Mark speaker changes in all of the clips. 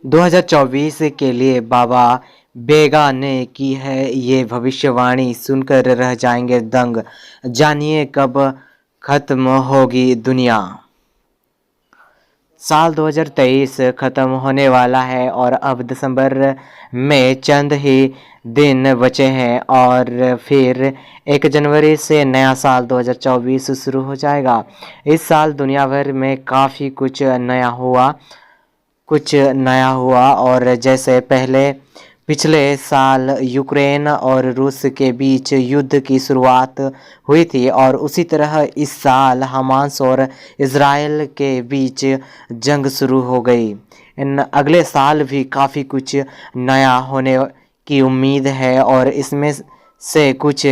Speaker 1: 2024 के लिए बाबा बेगा ने की है ये भविष्यवाणी, सुनकर रह जाएंगे दंग। जानिए कब खत्म होगी दुनिया। साल 2023 खत्म होने वाला है और अब दिसंबर में चंद ही दिन बचे हैं और फिर 1 जनवरी से नया साल 2024 शुरू हो जाएगा। इस साल दुनिया भर में काफ़ी कुछ नया हुआ और जैसे पिछले साल यूक्रेन और रूस के बीच युद्ध की शुरुआत हुई थी और उसी तरह इस साल हमास और इज़राइल के बीच जंग शुरू हो गई। इन अगले साल भी काफ़ी कुछ नया होने की उम्मीद है और इसमें से कुछ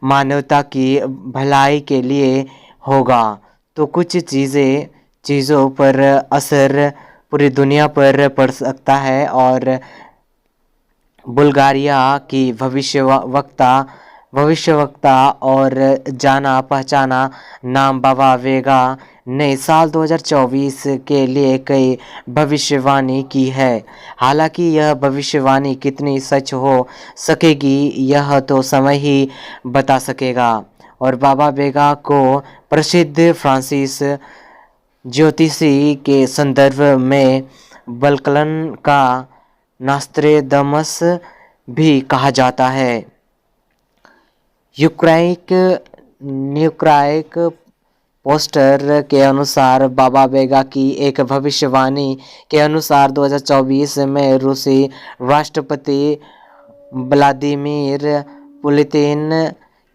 Speaker 1: मानवता की भलाई के लिए होगा, तो कुछ चीज़ों पर असर पूरी दुनिया पर पड़ सकता है। और बुल्गारिया की भविष्यवक्ता और जाना पहचाना नाम बाबा वेगा ने साल 2024 के लिए कई भविष्यवाणी की है। हालांकि यह भविष्यवाणी कितनी सच हो सकेगी यह तो समय ही बता सकेगा। और बाबा वेगा को प्रसिद्ध फ्रांसीस ज्योतिषी के संदर्भ में बल्कलन का नास्त्रेदमस भी कहा जाता है। न्यूक्राइक पोस्टर के अनुसार बाबा वेगा की एक भविष्यवाणी के अनुसार 2024 में रूसी राष्ट्रपति व्लादिमीर पुतिन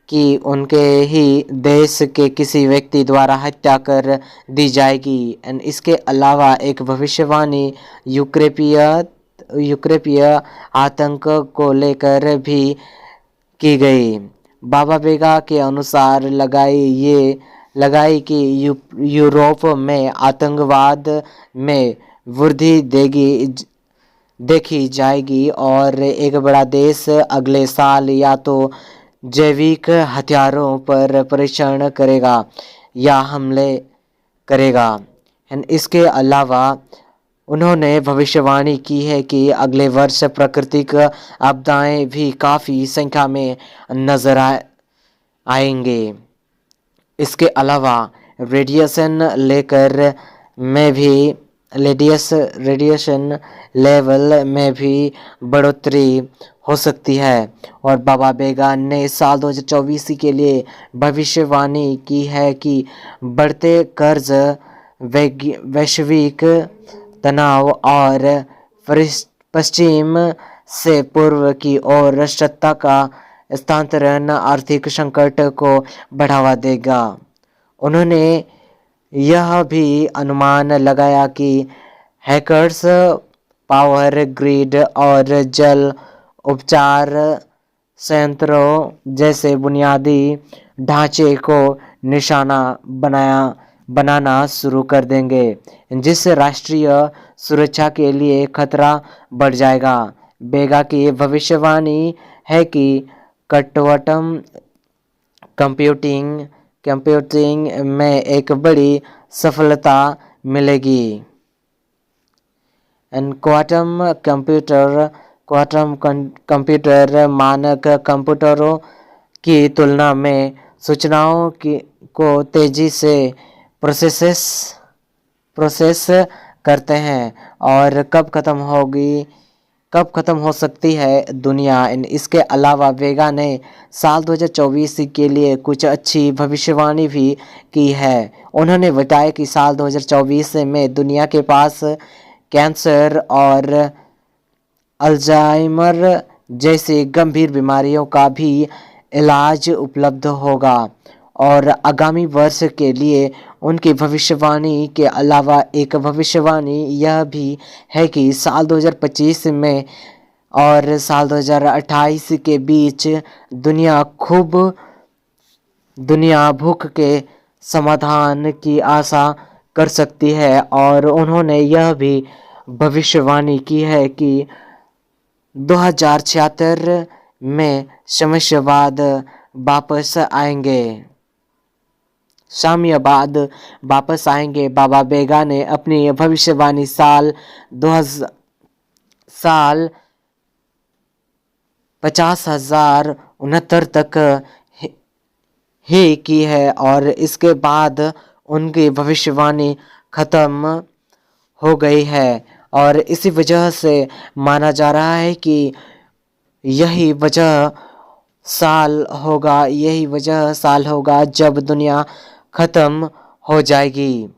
Speaker 1: की उनके ही देश के किसी व्यक्ति द्वारा हत्या कर दी जाएगी। इसके अलावा एक भविष्यवाणी यूरोपीय आतंक को लेकर भी की गई। बाबा वेगा के अनुसार लगाई कि यूरोप में आतंकवाद में वृद्धि देखी जाएगी और एक बड़ा देश अगले साल या तो जैविक हथियारों पर परीक्षण करेगा या हमले करेगा। इसके अलावा उन्होंने भविष्यवाणी की है कि अगले वर्ष प्राकृतिक आपदाएं भी काफ़ी संख्या में नजर आएंगे। इसके अलावा रेडिएशन लेवल में भी बढ़ोतरी हो सकती है। और बाबा बेगा ने साल 2024 के लिए भविष्यवाणी की है कि बढ़ते कर्ज, वैश्विक तनाव और पश्चिम से पूर्व की ओर सत्ता का स्थानांतरण आर्थिक संकट को बढ़ावा देगा। उन्होंने यह भी अनुमान लगाया कि हैकर्स पावर ग्रिड और जल उपचार संयंत्रों जैसे बुनियादी ढांचे को निशाना बनाना शुरू कर देंगे, जिससे राष्ट्रीय सुरक्षा के लिए खतरा बढ़ जाएगा। बेगा की भविष्यवाणी है कि क्वांटम कंप्यूटिंग में एक बड़ी सफलता मिलेगी। क्वांटम कंप्यूटर मानक कंप्यूटरों की तुलना में सूचनाओं को तेजी से प्रोसेस करते हैं और कब खत्म हो सकती है दुनिया। इसके अलावा वेगा ने साल 2024 के लिए कुछ अच्छी भविष्यवाणी भी की है। उन्होंने बताया कि साल 2024 में दुनिया के पास कैंसर और अल्जाइमर जैसी गंभीर बीमारियों का भी इलाज उपलब्ध होगा। और आगामी वर्ष के लिए उनकी भविष्यवाणी के अलावा एक भविष्यवाणी यह भी है कि साल 2025 में और साल 2028 के बीच दुनिया भूख के समाधान की आशा कर सकती है। और उन्होंने यह भी भविष्यवाणी की है कि 2076 में साम्यवाद वापस आएंगे। बाबा बेगा ने अपनी भविष्यवाणी साल साल 50,069 तक ही की है और इसके बाद उनकी भविष्यवाणी खत्म हो गई है। और इसी वजह से माना जा रहा है कि यही वजह साल होगा जब दुनिया खत्म हो जाएगी।